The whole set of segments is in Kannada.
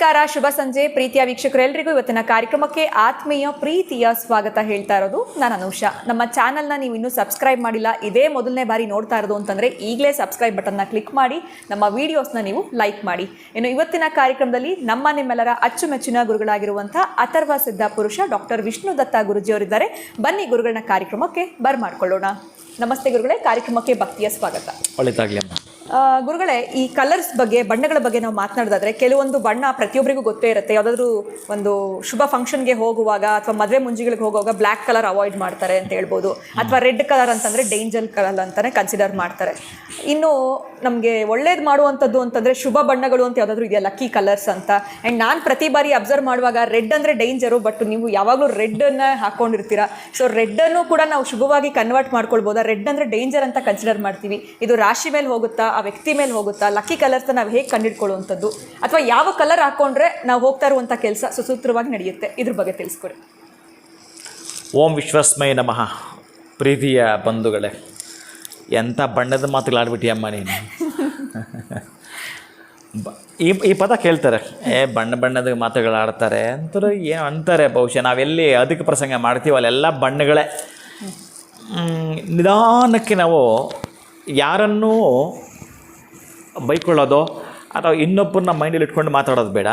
ನಮಸ್ಕಾರ, ಶುಭ ಸಂಜೆ ಪ್ರೀತಿಯ ವೀಕ್ಷಕರೆಲ್ಲರಿಗೂ ಇವತ್ತಿನ ಕಾರ್ಯಕ್ರಮಕ್ಕೆ ಆತ್ಮೀಯ ಪ್ರೀತಿಯ ಸ್ವಾಗತ ಹೇಳ್ತಾ ಇರೋದು ನಾನು ಅನುಷಾ. ನಮ್ಮ ಚಾನಲ್ನ ನೀವು ಇನ್ನೂ ಸಬ್ಸ್ಕ್ರೈಬ್ ಮಾಡಿಲ್ಲ, ಇದೇ ಮೊದಲನೇ ಬಾರಿ ನೋಡ್ತಾ ಇರೋದು ಅಂತಂದರೆ ಈಗಲೇ ಸಬ್ಸ್ಕ್ರೈಬ್ ಬಟನ್ನ ಕ್ಲಿಕ್ ಮಾಡಿ ನಮ್ಮ ವಿಡಿಯೋಸ್ನ ನೀವು ಲೈಕ್ ಮಾಡಿ. ಇನ್ನು ಇವತ್ತಿನ ಕಾರ್ಯಕ್ರಮದಲ್ಲಿ ನಿಮ್ಮೆಲ್ಲರ ಅಚ್ಚುಮೆಚ್ಚಿನ ಗುರುಗಳಾಗಿರುವಂಥ ಅಥರ್ವ ಸಿದ್ಧ ಪುರುಷ ಡಾಕ್ಟರ್ ವಿಷ್ಣು ದತ್ತ ಗುರುಜಿಯವರಿದ್ದಾರೆ. ಬನ್ನಿ ಗುರುಗಳನ್ನ ಕಾರ್ಯಕ್ರಮಕ್ಕೆ ಬರ್ಮಾಡ್ಕೊಳ್ಳೋಣ. ನಮಸ್ತೆ ಗುರುಗಳೇ, ಕಾರ್ಯಕ್ರಮಕ್ಕೆ ಭಕ್ತಿಯ ಸ್ವಾಗತ. ಒಳ್ಳೆದಾಗಲಿ ಅಮ್ಮ. ಗುರುಗಳೇ, ಈ ಕಲರ್ಸ್ ಬಗ್ಗೆ, ಬಣ್ಣಗಳ ಬಗ್ಗೆ ನಾವು ಮಾತನಾಡೋದಾದ್ರೆ, ಕೆಲವೊಂದು ಬಣ್ಣ ಪ್ರತಿಯೊಬ್ಬರಿಗೂ ಗೊತ್ತೇ ಇರುತ್ತೆ. ಯಾವುದಾದ್ರೂ ಒಂದು ಶುಭ ಫಂಕ್ಷನ್ಗೆ ಹೋಗುವಾಗ ಅಥವಾ ಮದುವೆ ಮುಂಜಿಗಳಿಗೆ ಹೋಗುವಾಗ ಬ್ಲ್ಯಾಕ್ ಕಲರ್ ಅವಾಯ್ಡ್ ಮಾಡ್ತಾರೆ ಅಂತ ಹೇಳ್ಬೋದು, ಅಥವಾ ರೆಡ್ ಕಲರ್ ಅಂತಂದರೆ ಡೇಂಜರ್ ಕಲರ್ ಅಂತಲೇ ಕನ್ಸಿಡರ್ ಮಾಡ್ತಾರೆ. ಇನ್ನು ನಮಗೆ ಒಳ್ಳೇದು ಮಾಡುವಂಥದ್ದು ಅಂತಂದರೆ ಶುಭ ಬಣ್ಣಗಳು ಅಂತ ಯಾವುದಾದ್ರೂ ಇದೆಯಾ, ಲಕ್ಕಿ ಕಲರ್ಸ್ ಅಂತ. ಆ್ಯಂಡ್ ನಾನು ಪ್ರತಿ ಬಾರಿ ಅಬ್ಸರ್ವ್ ಮಾಡುವಾಗ ರೆಡ್ ಅಂದರೆ ಡೇಂಜರು, ಬಟ್ ನೀವು ಯಾವಾಗಲೂ ರೆಡ್ಡನ್ನು ಹಾಕ್ಕೊಂಡಿರ್ತೀರ. ಸೊ ರೆಡ್ಡನ್ನು ಕೂಡ ನಾವು ಶುಭವಾಗಿ ಕನ್ವರ್ಟ್ ಮಾಡ್ಕೊಳ್ಬೋದಾ? ರೆಡ್ ಅಂದರೆ ಡೇಂಜರ್ ಅಂತ ಕನ್ಸಿಡರ್ ಮಾಡ್ತೀವಿ. ಇದು ರಾಶಿ ಮೇಲೆ ಹೋಗುತ್ತಾ, ಆ ವ್ಯಕ್ತಿ ಮೇಲೆ ಹೋಗುತ್ತಾ? ಲಕ್ಕಿ ಕಲರ್ಸ್ನ ನಾವು ಹೇಗೆ ಕಂಡುಹಿಡ್ಕೊಳ್ಳುವಂಥದ್ದು, ಅಥವಾ ಯಾವ ಕಲರ್ ಹಾಕ್ಕೊಂಡ್ರೆ ನಾವು ಹೋಗ್ತಾ ಇರುವಂಥ ಕೆಲಸ ಸುಸೂತ್ರವಾಗಿ ನಡೆಯುತ್ತೆ, ಇದ್ರ ಬಗ್ಗೆ ತಿಳಿಸ್ಕೊಡಿ. ಓಂ ವಿಶ್ವಸ್ಮೈ ನಮಃ. ಪ್ರೀತಿಯ ಬಂಧುಗಳೇ, ಎಂಥ ಬಣ್ಣದ ಮಾತುಗಳಾಡ್ಬಿಟ್ಟಿಯಮ್ಮ ನೀನು. ಈ ಪದ ಕೇಳ್ತಾರೆ, ಬಣ್ಣದ ಮಾತುಗಳಾಡ್ತಾರೆ ಅಂತಾರೆ, ಏನು ಅಂತಾರೆ. ಬಹುಶಃ ನಾವೆಲ್ಲಿ ಅಧಿಕ ಪ್ರಸಂಗ ಮಾಡ್ತೀವಲ್ಲ, ಎಲ್ಲ ಬಣ್ಣಗಳೇ. ನಿಧಾನಕ್ಕೆ ನಾವು ಯಾರನ್ನೂ ಬೈಕೊಳ್ಳೋದು ಅಥವಾ ಇನ್ನೊಬ್ಬರನ್ನ ಮೈಂಡಲ್ಲಿ ಇಟ್ಕೊಂಡು ಮಾತಾಡೋದು ಬೇಡ.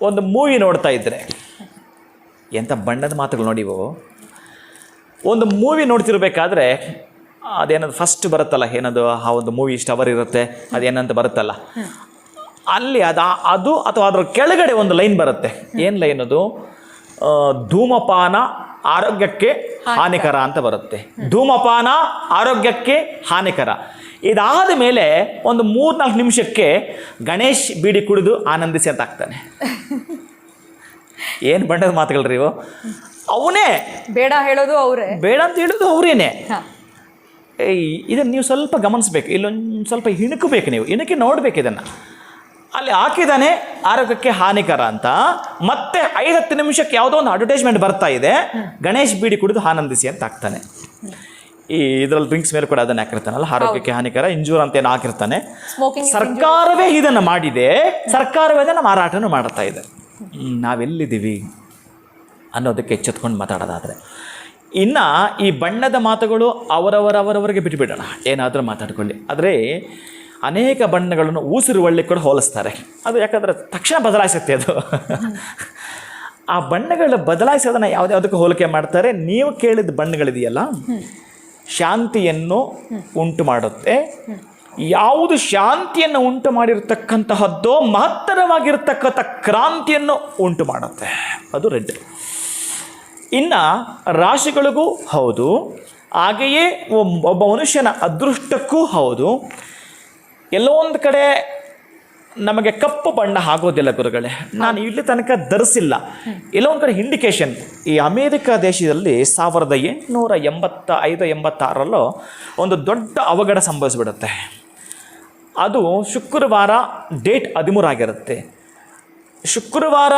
ಒಂದು ಮೂವಿ ನೋಡ್ತಾ ಇದ್ದರೆ ಎಂಥ ಬಣ್ಣದ ಮಾತುಗಳು ನೋಡಿವು. ಒಂದು ಮೂವಿ ನೋಡ್ತಿರ್ಬೇಕಾದ್ರೆ ಅದೇನದು ಫಸ್ಟ್ ಬರುತ್ತಲ್ಲ, ಏನದು ಆ ಒಂದು ಮೂವಿ ಇಷ್ಟು ಅವರ್ ಇರುತ್ತೆ, ಅದೇನಂತ ಬರುತ್ತಲ್ಲ, ಅಲ್ಲಿ ಅದು ಅಥವಾ ಅದರ ಕೆಳಗಡೆ ಒಂದು ಲೈನ್ ಬರುತ್ತೆ. ಏನು ಲೈನ್ ಅದು? ಧೂಮಪಾನ ಆರೋಗ್ಯಕ್ಕೆ ಹಾನಿಕರ ಅಂತ ಬರುತ್ತೆ. ಧೂಮಪಾನ ಆರೋಗ್ಯಕ್ಕೆ ಹಾನಿಕರ. ಇದಾದ ಮೇಲೆ ಒಂದು 3-4 ನಿಮಿಷಕ್ಕೆ ಗಣೇಶ್ ಬೀಡಿ ಕುಡಿದು ಆನಂದಿಸಿ ಅಂತ ಆಗ್ತಾನೆ. ಏನು ಬಣ್ಣದ ಮಾತುಗಳ್ರಿ ಇವು. ಅವನೇ ಬೇಡ ಹೇಳೋದು ಅವರೇ, ಬೇಡ ಅಂತ ಹೇಳೋದು ಅವರೇನೆ. ಇದನ್ನು ನೀವು ಸ್ವಲ್ಪ ಗಮನಿಸ್ಬೇಕು, ಇಲ್ಲೊಂದು ಸ್ವಲ್ಪ ಇಣುಕಬೇಕು, ನೀವು ಇಣುಕಿ ನೋಡ್ಬೇಕು ಇದನ್ನು. ಅಲ್ಲಿ ಹಾಕಿದ್ದಾನೆ ಆರೋಗ್ಯಕ್ಕೆ ಹಾನಿಕರ ಅಂತ. ಮತ್ತೆ 5-10 ನಿಮಿಷಕ್ಕೆ ಯಾವುದೋ ಒಂದು ಅಡ್ವರ್ಟೈಸ್ಮೆಂಟ್ ಬರ್ತಾ ಇದೆ, ಗಣೇಶ್ ಬೀಡಿ ಕುಡಿದು ಆನಂದಿಸಿ ಅಂತ ಹಾಕ್ತಾನೆ. ಈ ಇದರಲ್ಲಿ ಡ್ರಿಂಕ್ಸ್ ಮೇಲೆ ಕೂಡ ಅದನ್ನು ಹಾಕಿರ್ತಾನಲ್ಲ, ಆರೋಗ್ಯಕ್ಕೆ ಹಾನಿಕರ, ಇಂಜೂರ್ ಅಂತ ಏನೋ ಹಾಕಿರ್ತಾನೆ. ಸರ್ಕಾರವೇ ಇದನ್ನು ಮಾಡಿದೆ, ಸರ್ಕಾರವೇ ಇದನ್ನು ಮಾರಾಟನೂ ಮಾಡ್ತಾ ಇದೆ. ನಾವೆಲ್ಲಿದ್ದೀವಿ ಅನ್ನೋದಕ್ಕೆ ಎಚ್ಚೆತ್ಕೊಂಡು ಮಾತಾಡೋದಾದರೆ, ಇನ್ನು ಈ ಬಣ್ಣದ ಮಾತುಗಳು ಅವರವರಿಗೆ ಬಿಟ್ಟುಬಿಡೋಣ, ಏನಾದರೂ ಮಾತಾಡ್ಕೊಳ್ಳಿ. ಆದರೆ ಅನೇಕ ಬಣ್ಣಗಳನ್ನು ಊಸಿರುವಳ್ಳಿ ಕೂಡ ಹೋಲಿಸ್ತಾರೆ. ಅದು ಯಾಕಂದರೆ ತಕ್ಷಣ ಬದಲಾಯಿಸುತ್ತೆ ಅದು. ಆ ಬಣ್ಣಗಳ ಬದಲಾಯಿಸೋದನ್ನು ಯಾವುದಕ್ಕೂ ಹೋಲಿಕೆ ಮಾಡ್ತಾರೆ. ನೀವು ಕೇಳಿದ ಬಣ್ಣಗಳಿದೆಯಲ್ಲ, ಶಾಂತಿಯನ್ನು ಉಂಟು ಮಾಡುತ್ತೆ. ಯಾವುದು ಶಾಂತಿಯನ್ನು ಉಂಟು ಮಾಡಿರ್ತಕ್ಕಂತಹದ್ದೋ ಮಹತ್ತರವಾಗಿರ್ತಕ್ಕಂಥ ಕ್ರಾಂತಿಯನ್ನು ಉಂಟು ಮಾಡುತ್ತೆ, ಅದು ರೆಡ್. ಇನ್ನು ರಾಶಿಗಳಿಗೂ ಹೌದು, ಹಾಗೆಯೇ ಒಬ್ಬ ಮನುಷ್ಯನ ಅದೃಷ್ಟಕ್ಕೂ ಹೌದು. ಎಲ್ಲೋ ಒಂದು ಕಡೆ ನಮಗೆ ಕಪ್ಪು ಬಣ್ಣ ಆಗೋದಿಲ್ಲ ಗುರುಗಳೇ, ನಾನು ಇಲ್ಲಿ ತನಕ ಧರಿಸಿಲ್ಲ. ಎಲ್ಲೋ ಒಂದು ಕಡೆ ಇಂಡಿಕೇಶನ್, ಈ ಅಮೇರಿಕ ದೇಶದಲ್ಲಿ 1885-86 ಒಂದು ದೊಡ್ಡ ಅವಘಡ ಸಂಭವಿಸ್ಬಿಡುತ್ತೆ. ಅದು ಶುಕ್ರವಾರ ಡೇಟ್ 13 ಆಗಿರುತ್ತೆ. ಶುಕ್ರವಾರ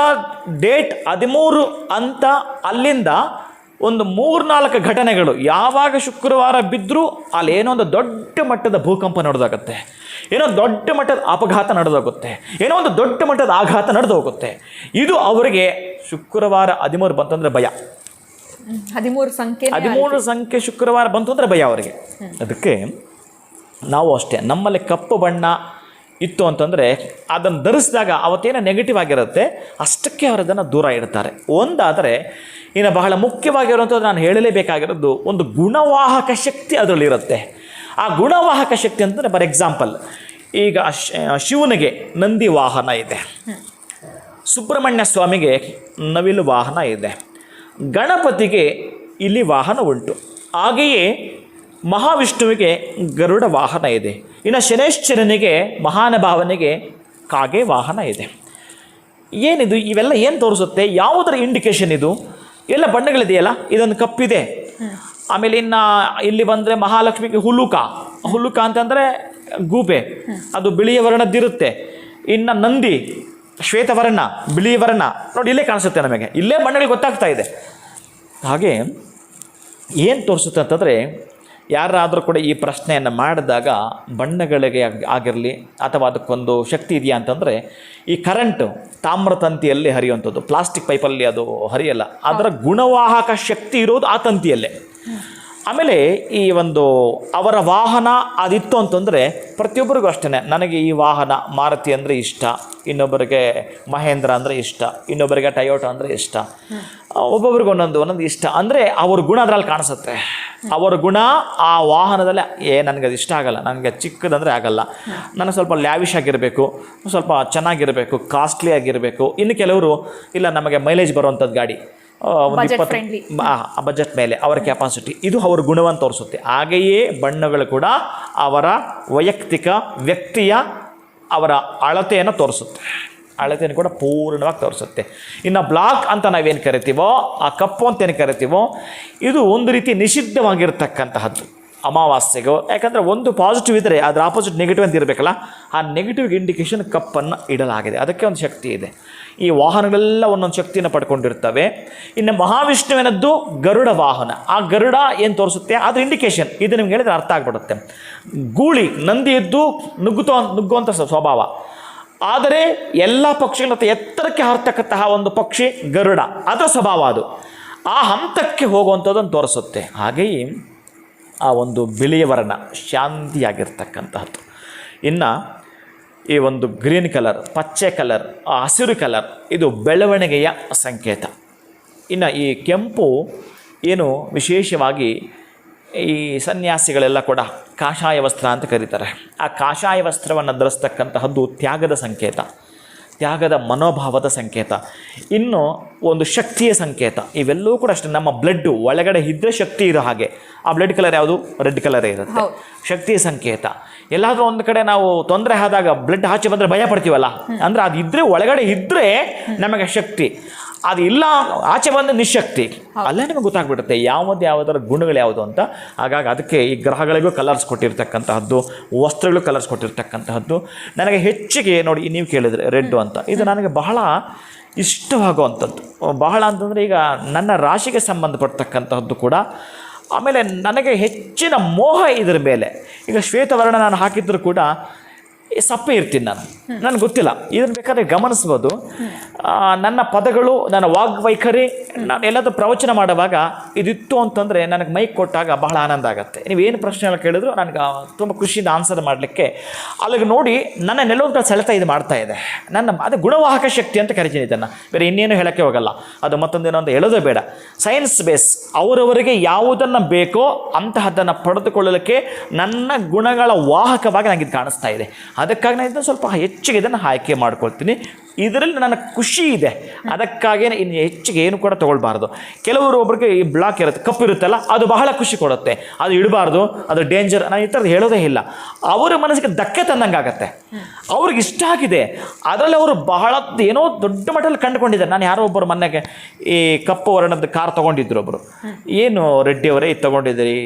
ಡೇಟ್ 13 ಅಂತ ಅಲ್ಲಿಂದ ಒಂದು 3-4 ಘಟನೆಗಳು ಯಾವಾಗ ಶುಕ್ರವಾರ ಬಿದ್ದರೂ ಅಲ್ಲಿ ಏನೋ ಒಂದು ದೊಡ್ಡ ಮಟ್ಟದ ಭೂಕಂಪ ನಡೆದೋಗುತ್ತೆ, ಏನೋ ದೊಡ್ಡ ಮಟ್ಟದ ಅಪಘಾತ ನಡೆದೋಗುತ್ತೆ, ಏನೋ ಒಂದು ದೊಡ್ಡ ಮಟ್ಟದ ಆಘಾತ ನಡೆದು ಹೋಗುತ್ತೆ. ಇದು ಅವರಿಗೆ ಶುಕ್ರವಾರ 13 ಬಂತಂದರೆ ಭಯ. 13 ಸಂಖ್ಯೆ ಶುಕ್ರವಾರ ಬಂತು ಅಂದರೆ ಭಯ ಅವರಿಗೆ. ಅದಕ್ಕೆ ನಾವು ಅಷ್ಟೇ, ನಮ್ಮಲ್ಲಿ ಕಪ್ಪು ಬಣ್ಣ ಇತ್ತು ಅಂತಂದರೆ ಅದನ್ನು ಧರಿಸಿದಾಗ ಅವತ್ತೇನೋ ನೆಗೆಟಿವ್ ಆಗಿರುತ್ತೆ, ಅಷ್ಟಕ್ಕೆ ಅವರು ಅದನ್ನು ದೂರ ಇಡ್ತಾರೆ. ಒಂದಾದರೆ ಇನ್ನು ಬಹಳ ಮುಖ್ಯವಾಗಿರುವಂಥದ್ದು ನಾನು ಹೇಳಲೇಬೇಕಾಗಿರೋದು, ಒಂದು ಗುಣವಾಹಕ ಶಕ್ತಿ ಅದರಲ್ಲಿರುತ್ತೆ. ಆ ಗುಣವಾಹಕ ಶಕ್ತಿ ಅಂತಂದರೆ, ಫಾರ್ ಎಕ್ಸಾಂಪಲ್, ಈಗ ಶಿವನಿಗೆ ನಂದಿ ವಾಹನ ಇದೆ, ಸುಬ್ರಹ್ಮಣ್ಯ ಸ್ವಾಮಿಗೆ ನವಿಲು ವಾಹನ ಇದೆ, ಗಣಪತಿಗೆ ಇಲ್ಲಿ ವಾಹನ ಉಂಟು, ಹಾಗೆಯೇ ಮಹಾವಿಷ್ಣುವಿಗೆ ಗರುಡ ವಾಹನ ಇದೆ, ಇನ್ನು ಶನೇಶ್ವರನಿಗೆ ಮಹಾನುಭಾವನಿಗೆ ಕಾಗೆ ವಾಹನ ಇದೆ. ಏನಿದು? ಇವೆಲ್ಲ ಏನು ತೋರಿಸುತ್ತೆ? ಯಾವುದರ ಇಂಡಿಕೇಶನ್ ಇದು? ಎಲ್ಲ ಬಣ್ಣಗಳಿದೆಯಲ್ಲ, ಇದೊಂದು ಕಪ್ಪಿದೆ. ಆಮೇಲೆ ಇನ್ನು ಇಲ್ಲಿ ಬಂದರೆ ಮಹಾಲಕ್ಷ್ಮಿಗೆ ಹುಲುಕ ಅಂತಂದರೆ ಗೂಬೆ, ಅದು ಬಿಳಿಯ ವರ್ಣದ್ದಿರುತ್ತೆ. ಇನ್ನು ನಂದಿ ಶ್ವೇತವರ್ಣ, ಬಿಳಿ ವರ್ಣ, ನೋಡಿ ಇಲ್ಲೇ ಕಾಣಿಸುತ್ತೆ ನಮಗೆ, ಇಲ್ಲೇ ಬಣ್ಣಗಳಿಗೆ ಗೊತ್ತಾಗ್ತಾ ಇದೆ. ಹಾಗೆ ಏನು ತೋರಿಸುತ್ತೆ ಅಂತಂದರೆ, ಯಾರಾದರೂ ಕೂಡ ಈ ಪ್ರಶ್ನೆಯನ್ನು ಮಾಡಿದಾಗ ಬಣ್ಣಗಳಿಗೆ ಆಗಿರಲಿ ಅಥವಾ ಅದಕ್ಕೊಂದು ಶಕ್ತಿ ಇದೆಯಾ ಅಂತಂದರೆ, ಈ ಕರೆಂಟು ತಾಮ್ರ ತಂತಿಯಲ್ಲಿ ಹರಿಯುವಂಥದ್ದು, ಪ್ಲಾಸ್ಟಿಕ್ ಪೈಪಲ್ಲಿ ಅದು ಹರಿಯಲ್ಲ. ಅದರ ಗುಣವಾಹಕ ಶಕ್ತಿ ಇರೋದು ಆ ತಂತಿಯಲ್ಲೇ. ಆಮೇಲೆ ಈ ಒಂದು ಅವರ ವಾಹನ ಅದಿತ್ತು ಅಂತಂದರೆ ಪ್ರತಿಯೊಬ್ಬರಿಗೂ ಅಷ್ಟೇ, ನನಗೆ ಈ ವಾಹನ ಮಾರುತಿ ಅಂದರೆ ಇಷ್ಟ, ಇನ್ನೊಬ್ಬರಿಗೆ ಮಹೇಂದ್ರ ಅಂದರೆ ಇಷ್ಟ, ಇನ್ನೊಬ್ಬರಿಗೆ ಟಯೋಟೋ ಅಂದರೆ ಇಷ್ಟ, ಒಬ್ಬೊಬ್ರಿಗೆ ಒಂದೊಂದು ಇಷ್ಟ. ಅಂದರೆ ಅವ್ರ ಗುಣ ಅದರಲ್ಲಿ ಕಾಣಿಸುತ್ತೆ. ಅವರ ಗುಣ ಆ ವಾಹನದಲ್ಲಿ ನನಗೆ ಅದು ಇಷ್ಟ ಆಗಲ್ಲ, ನನಗೆ ಚಿಕ್ಕದಂದರೆ ಆಗಲ್ಲ, ನನಗೆ ಸ್ವಲ್ಪ ಲ್ಯಾವಿಶ್ ಆಗಿರಬೇಕು, ಸ್ವಲ್ಪ ಚೆನ್ನಾಗಿರಬೇಕು, ಕಾಸ್ಟ್ಲಿ ಆಗಿರಬೇಕು. ಇನ್ನು ಕೆಲವರು ಇಲ್ಲ ನಮಗೆ ಮೈಲೇಜ್ ಬರುವಂಥದ್ದು ಗಾಡಿ, ಒಂದು 20 ಬಜೆಟ್ ಮೇಲೆ ಅವರ ಕೆಪಾಸಿಟಿ, ಇದು ಅವರ ಗುಣವನ್ನು ತೋರಿಸುತ್ತೆ. ಹಾಗೆಯೇ ಬಣ್ಣಗಳು ಕೂಡ ಅವರ ವೈಯಕ್ತಿಕ ವ್ಯಕ್ತಿಯ ಅವರ ಅಳತೆಯನ್ನು ತೋರಿಸುತ್ತೆ, ಅಳತೆಯನ್ನು ಕೂಡ ಪೂರ್ಣವಾಗಿ ತೋರಿಸುತ್ತೆ. ಇನ್ನು ಬ್ಲಾಕ್ ಅಂತ ನಾವೇನು ಕರಿತೀವೋ, ಆ ಕಪ್ಪು ಅಂತ ಏನು ಕರಿತೀವೋ, ಇದು ಒಂದು ರೀತಿ ನಿಷಿದ್ಧವಾಗಿರ್ತಕ್ಕಂತಹದ್ದು ಅಮಾವಾಸ್ಯೆಗೂ. ಯಾಕಂದರೆ ಒಂದು ಪಾಸಿಟಿವ್ ಇದ್ದರೆ ಅದರ ಆಪೋಸಿಟ್ ನೆಗೆಟಿವ್ ಅಂತ ಇರಬೇಕಲ್ಲ, ಆ ನೆಗೆಟಿವ್ ಇಂಡಿಕೇಶನ್ ಕಪ್ಪನ್ನು ಇಡಲಾಗಿದೆ. ಅದಕ್ಕೆ ಒಂದು ಶಕ್ತಿ ಇದೆ. ಈ ವಾಹನಗಳೆಲ್ಲ ಒಂದೊಂದು ಶಕ್ತಿಯನ್ನು ಪಡ್ಕೊಂಡಿರ್ತವೆ. ಇನ್ನು ಮಹಾವಿಷ್ಣುವಿನದ್ದು ಗರುಡ ವಾಹನ. ಆ ಗರುಡ ಏನು ತೋರಿಸುತ್ತೆ ಅದ್ರ ಇಂಡಿಕೇಶನ್ ಇದು ನಿಮ್ಗೆ ಹೇಳಿದ್ರೆ ಅರ್ಥ ಆಗಿಬಿಡುತ್ತೆ. ಗೂಳಿ ನಂದಿಯದ್ದು ನುಗ್ಗುವಂಥ ಸ್ವಭಾವ, ಆದರೆ ಎಲ್ಲ ಪಕ್ಷಿಗಳ ಎತ್ತರಕ್ಕೆ ಹಾರ್ತಕ್ಕಂತಹ ಒಂದು ಪಕ್ಷಿ ಗರುಡ, ಅದರ ಸ್ವಭಾವ ಅದು ಆ ಹಂತಕ್ಕೆ ಹೋಗುವಂಥದ್ದನ್ನು ತೋರಿಸುತ್ತೆ. ಹಾಗೆಯೇ ಆ ಒಂದು ಬಿಳಿಯ ವರ್ಣ ಶಾಂತಿಯಾಗಿರ್ತಕ್ಕಂತಹದ್ದು. ಇನ್ನು ಈ ಒಂದು ಗ್ರೀನ್ ಕಲರ್, ಪಚ್ಚೆ ಕಲರ್, ಹಸಿರು ಕಲರ್, ಇದು ಬೆಳವಣಿಗೆಯ ಸಂಕೇತ. ಇನ್ನು ಈ ಕೆಂಪು ಏನು ವಿಶೇಷವಾಗಿ ಈ ಸನ್ಯಾಸಿಗಳೆಲ್ಲ ಕೂಡ ಕಾಷಾಯ ವಸ್ತ್ರ ಅಂತ ಕರೀತಾರೆ. ಆ ಕಾಷಾಯ ವಸ್ತ್ರವನ್ನು ಧರಿಸ್ತಕ್ಕಂತಹದ್ದು ತ್ಯಾಗದ ಸಂಕೇತ, ತ್ಯಾಗದ ಮನೋಭಾವದ ಸಂಕೇತ, ಇನ್ನು ಒಂದು ಶಕ್ತಿಯ ಸಂಕೇತ. ಇವೆಲ್ಲವೂ ಕೂಡ ಅಷ್ಟೇ. ನಮ್ಮ ಬ್ಲಡ್ಡು ಒಳಗಡೆ ಇದ್ದರೆ ಶಕ್ತಿ ಇರೋ ಹಾಗೆ, ಆ ಬ್ಲಡ್ ಕಲರ್ ಯಾವುದು? ರೆಡ್ ಕಲರೇ ಇರುತ್ತೆ. ಶಕ್ತಿಯ ಸಂಕೇತ. ಎಲ್ಲಾದರೂ ಒಂದು ಕಡೆ ನಾವು ತೊಂದರೆ ಆದಾಗ ಬ್ಲಡ್ ಆಚೆ ಬಂದರೆ ಭಯ ಪಡ್ತೀವಲ್ಲ, ಅಂದರೆ ಅದು ಇದ್ದರೆ, ಒಳಗಡೆ ಇದ್ದರೆ ನಮಗೆ ಶಕ್ತಿ, ಅದು ಇಲ್ಲ ಆಚೆ ಬಂದ ನಿಶಕ್ತಿ. ಅಲ್ಲೇ ನಮಗೆ ಗೊತ್ತಾಗ್ಬಿಡುತ್ತೆ ಯಾವುದರ ಗುಣಗಳು ಯಾವುದು ಅಂತ. ಹಾಗಾಗಿ ಅದಕ್ಕೆ ಈ ಗ್ರಹಗಳಿಗೂ ಕಲರ್ಸ್ ಕೊಟ್ಟಿರ್ತಕ್ಕಂತಹದ್ದು, ವಸ್ತ್ರಗಳು ಕಲರ್ಸ್ ಕೊಟ್ಟಿರ್ತಕ್ಕಂತಹದ್ದು. ನನಗೆ ಹೆಚ್ಚಿಗೆ ನೋಡಿ, ನೀವು ಕೇಳಿದರೆ ರೆಡ್ ಅಂತ, ಇದು ನನಗೆ ಬಹಳ ಇಷ್ಟವಾಗುವಂಥದ್ದು. ಬಹಳ ಅಂತಂದರೆ ಈಗ ನನ್ನ ರಾಶಿಗೆ ಸಂಬಂಧಪಡ್ತಕ್ಕಂತಹದ್ದು ಕೂಡ. ಆಮೇಲೆ ನನಗೆ ಹೆಚ್ಚಿನ ಮೋಹ ಇದರ ಮೇಲೆ. ಈಗ ಶ್ವೇತವರ್ಣ ನಾನು ಹಾಕಿದ್ರು ಕೂಡ ಸಪ್ಪೆ ಇರ್ತೀನಿ ನಾನು, ನನಗೆ ಗೊತ್ತಿಲ್ಲ. ಇದನ್ನು ಬೇಕಾದ್ರೆ ಗಮನಿಸ್ಬೋದು. ನನ್ನ ಪದಗಳು, ನನ್ನ ವಾಗ್ವೈಖರಿ, ನಾನು ಎಲ್ಲಾದರೂ ಪ್ರವಚನ ಮಾಡುವಾಗ ಇದಿತ್ತು ಅಂತಂದರೆ ನನಗೆ ಮೈಕ್ ಕೊಟ್ಟಾಗ ಬಹಳ ಆನಂದ ಆಗುತ್ತೆ. ನೀವೇನು ಪ್ರಶ್ನೆ ಎಲ್ಲ ಕೇಳಿದ್ರು ನನಗೆ ತುಂಬ ಖುಷಿಯಿಂದ ಆನ್ಸರ್ ಮಾಡಲಿಕ್ಕೆ ಅಲ್ಲಿಗೆ ನೋಡಿ ನನ್ನ ನೆಲವನ್ನು ಸೆಳೆತ ಇದು ಮಾಡ್ತಾ ಇದೆ. ಅದು ಗುಣವಾಹಕ ಶಕ್ತಿ ಅಂತ ಕರಿತೀನಿ ಇದನ್ನು. ಬೇರೆ ಇನ್ನೇನು ಹೇಳೋಕ್ಕೆ ಹೋಗಲ್ಲ. ಅದು ಮತ್ತೊಂದೇನೋ ಅಂತ ಹೇಳೋದೇ ಬೇಡ. ಸೈನ್ಸ್ ಬೇಸ್, ಅವರವರಿಗೆ ಯಾವುದನ್ನು ಬೇಕೋ ಅಂತಹದ್ದನ್ನು ಪಡೆದುಕೊಳ್ಳಲಿಕ್ಕೆ ನನ್ನ ಗುಣಗಳ ವಾಹಕವಾಗಿ ನನಗೆ ಇದು ಕಾಣಿಸ್ತಾ ಇದೆ. ಅದಕ್ಕಾಗಿ ನಾನು ಇದನ್ನು ಸ್ವಲ್ಪ ಹೆಚ್ಚಿಗೆ ಇದನ್ನು ಆಯ್ಕೆ ಮಾಡ್ಕೊಳ್ತೀನಿ. ಇದರಲ್ಲಿ ನನಗೆ ಖುಷಿ ಇದೆ. ಅದಕ್ಕಾಗೇ ಇನ್ನು ಹೆಚ್ಚಿಗೆ ಏನು ಕೂಡ ತೊಗೊಳ್ಬಾರ್ದು. ಕೆಲವರು ಒಬ್ಬರಿಗೆ ಈ ಬ್ಲಾಕ್ ಇರುತ್ತೆ, ಕಪ್ಪು ಇರುತ್ತಲ್ಲ, ಅದು ಬಹಳ ಖುಷಿ ಕೊಡುತ್ತೆ, ಅದು ಇಡಬಾರ್ದು, ಅದು ಡೇಂಜರ್, ನಾನು ಈ ಥರದ್ದು ಹೇಳೋದೇ ಇಲ್ಲ. ಅವರ ಮನಸ್ಸಿಗೆ ಧಕ್ಕೆ ತಂದಂಗೆ ಆಗುತ್ತೆ. ಅವ್ರಿಗೆ ಇಷ್ಟ ಆಗಿದೆ, ಅದರಲ್ಲಿ ಅವರು ಬಹಳ ಏನೋ ದೊಡ್ಡ ಮಟ್ಟದಲ್ಲಿ ಕಂಡುಕೊಂಡಿದ್ದಾರೆ. ನಾನು ಯಾರೋ ಒಬ್ಬರು ಮೊನ್ನೆಗೆ ಈ ಕಪ್ಪು ವರ್ಣದ ಕಾರ್ ತೊಗೊಂಡಿದ್ರು ಒಬ್ಬರು. ಏನು ರೆಡ್ಡಿಯವರೇ ಇದು ತೊಗೊಂಡಿದ್ದೀರಿ,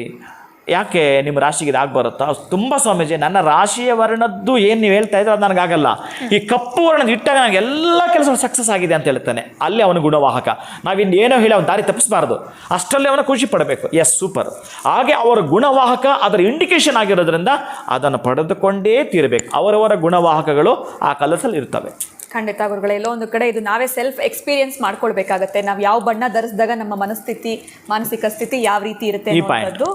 ಯಾಕೆ ನಿಮ್ಮ ರಾಶಿಗೆ ಇದಾಗಿ ಬರುತ್ತಾ? ತುಂಬ ಸ್ವಾಮೀಜಿ, ನನ್ನ ರಾಶಿಯ ವರ್ಣದ್ದು ಏನು ನೀವು ಹೇಳ್ತಾ ಇದ್ರೆ ಅದು ನನಗಾಗಲ್ಲ, ಈ ಕಪ್ಪು ವರ್ಣದ ಇಟ್ಟಾಗ ನನಗೆ ಎಲ್ಲ ಕೆಲಸಗಳು ಸಕ್ಸಸ್ ಆಗಿದೆ ಅಂತ ಹೇಳ್ತಾನೆ. ಅಲ್ಲಿ ಅವನ ಗುಣವಾಹಕ. ನಾವಿನ್ನೇನೋ ಹೇಳಿ ಅವನ ದಾರಿ ತಪ್ಪಿಸಬಾರ್ದು, ಅಷ್ಟರಲ್ಲಿ ಅವನ ಖುಷಿ ಪಡಬೇಕು. Yes, super. ಹಾಗೆ ಅವರ ಗುಣವಾಹಕ ಅದರ ಇಂಡಿಕೇಶನ್ ಆಗಿರೋದ್ರಿಂದ ಅದನ್ನು ಪಡೆದುಕೊಂಡೇ ತೀರಬೇಕು. ಅವರವರ ಗುಣವಾಹಕಗಳು ಆ ಕಲರ್ಸಲ್ಲಿ ಇರ್ತವೆ. ಖಂಡಿತ ಗುರುಗಳೇ, ಎಲ್ಲೋ ಒಂದು ಕಡೆ ಇದು ನಾವೇ ಸೆಲ್ಫ್ ಎಕ್ಸ್ಪೀರಿಯನ್ಸ್ ಮಾಡ್ಕೊಳ್ಬೇಕಾಗತ್ತೆ. ನಾವು ಯಾವ ಬಣ್ಣ ಧರಿಸಿದಾಗ ನಮ್ಮ ಮನಸ್ಥಿತಿ, ಮಾನಸಿಕ ಸ್ಥಿತಿ ಯಾವ ರೀತಿ ಇರುತ್ತೆ ಅನ್ನೋದು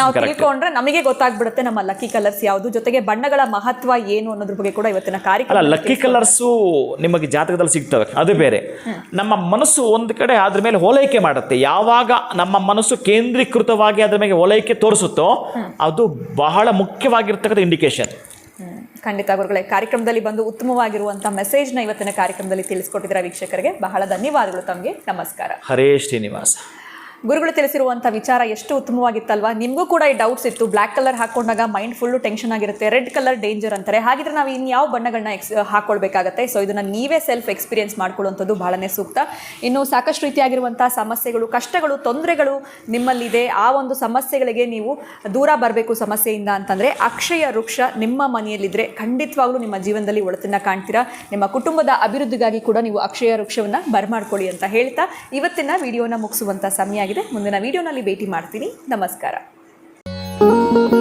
ನಾವು ತಿಳ್ಕೊಂಡ್ರೆ ನಮಗೆ ಗೊತ್ತಾಗ್ಬಿಡುತ್ತೆ ನಮ್ಮ ಲಕ್ಕಿ ಕಲರ್ಸ್ ಯಾವುದು, ಜೊತೆಗೆ ಬಣ್ಣಗಳ ಮಹತ್ವ ಏನು ಅನ್ನೋದ್ರ ಬಗ್ಗೆ ಕೂಡ ಇವತ್ತಿನ ಕಾರ್ಯಕ್ರಮ. ಲಕ್ಕಿ ಕಲರ್ಸು ನಿಮಗೆ ಜಾತಕದಲ್ಲಿ ಸಿಗ್ತವೆ, ಅದು ಬೇರೆ. ನಮ್ಮ ಮನಸ್ಸು ಒಂದು ಕಡೆ ಅದ್ರ ಮೇಲೆ ಓಲೈಕೆ ಮಾಡುತ್ತೆ. ಯಾವಾಗ ನಮ್ಮ ಮನಸ್ಸು ಕೇಂದ್ರೀಕೃತವಾಗಿ ಅದ್ರ ಮೇಲೆ ಓಲೈಕೆ ತೋರಿಸುತ್ತೋ ಅದು ಬಹಳ ಮುಖ್ಯವಾಗಿರ್ತಕ್ಕಂಥ ಇಂಡಿಕೇಶನ್. ಖಂಡಿತ ಗುರುಗಳೇ, ಕಾರ್ಯಕ್ರಮದಲ್ಲಿ ಬಂದು ಉತ್ತಮವಾಗಿರುವಂಥ ಮೆಸೇಜ್ನ ಇವತ್ತಿನ ಕಾರ್ಯಕ್ರಮದಲ್ಲಿ ತಿಳಿಸ್ಕೊಟ್ಟಿದ್ದೀರಾ ವೀಕ್ಷಕರಿಗೆ. ಬಹಳ ಧನ್ಯವಾದಗಳು ತಮಗೆ. ನಮಸ್ಕಾರ. ಹರೇ ಶ್ರೀನಿವಾಸ. ಗುರುಗಳು ತಿಳಿಸಿರುವಂಥ ವಿಚಾರ ಎಷ್ಟು ಉತ್ತಮವಾಗಿತ್ತಲ್ವಾ? ನಿಮಗೂ ಕೂಡ ಈ ಡೌಟ್ಸ್ ಇತ್ತು. ಬ್ಲ್ಯಾಕ್ ಕಲರ್ ಹಾಕೊಂಡಾಗ ಮೈಂಡ್ ಫುಲ್ಲು ಟೆನ್ಷನ್ ಆಗಿರುತ್ತೆ, ರೆಡ್ ಕಲರ್ ಡೇಂಜರ್ ಅಂತಾರೆ. ಹಾಗಿದ್ರೆ ನಾವು ಇನ್ಯಾವ ಬಣ್ಣಗಳನ್ನ ಹಾಕೊಳ್ಬೇಕಾಗತ್ತೆ? ಸೊ ಇದನ್ನು ನೀವೇ ಸೆಲ್ಫ್ ಎಕ್ಸ್ಪೀರಿಯನ್ಸ್ ಮಾಡ್ಕೊಳ್ಳುವಂಥದ್ದು ಬಹಳನೇ ಸೂಕ್ತ. ಇನ್ನು ಸಾಕಷ್ಟು ರೀತಿಯಾಗಿರುವಂಥ ಸಮಸ್ಯೆಗಳು, ಕಷ್ಟಗಳು, ತೊಂದರೆಗಳು ನಿಮ್ಮಲ್ಲಿದೆ. ಆ ಒಂದು ಸಮಸ್ಯೆಗಳಿಗೆ ನೀವು ದೂರ ಬರಬೇಕು ಸಮಸ್ಯೆಯಿಂದ ಅಂತಂದರೆ ಅಕ್ಷಯ ವೃಕ್ಷ ನಿಮ್ಮ ಮನೆಯಲ್ಲಿದ್ದರೆ ಖಂಡಿತವಾಗ್ಲೂ ನಿಮ್ಮ ಜೀವನದಲ್ಲಿ ಒಳಿತನ್ನು ಕಾಣ್ತೀರಾ. ನಿಮ್ಮ ಕುಟುಂಬದ ಅಭಿವೃದ್ಧಿಗಾಗಿ ಕೂಡ ನೀವು ಅಕ್ಷಯ ವೃಕ್ಷವನ್ನು ಬರಮಾಡ್ಕೊಳ್ಳಿ ಅಂತ ಹೇಳ್ತಾ ಇವತ್ತಿನ ವಿಡಿಯೋನ ಮುಗಿಸುವಂಥ ಸಮಯ ಆಗಿದೆ. ಮುಂದಿನ ವಿಡಿಯೋನಲ್ಲಿ ಭೇಟಿ ಮಾಡ್ತೀನಿ. ನಮಸ್ಕಾರ. ಧನ್ಯವಾದಗಳು.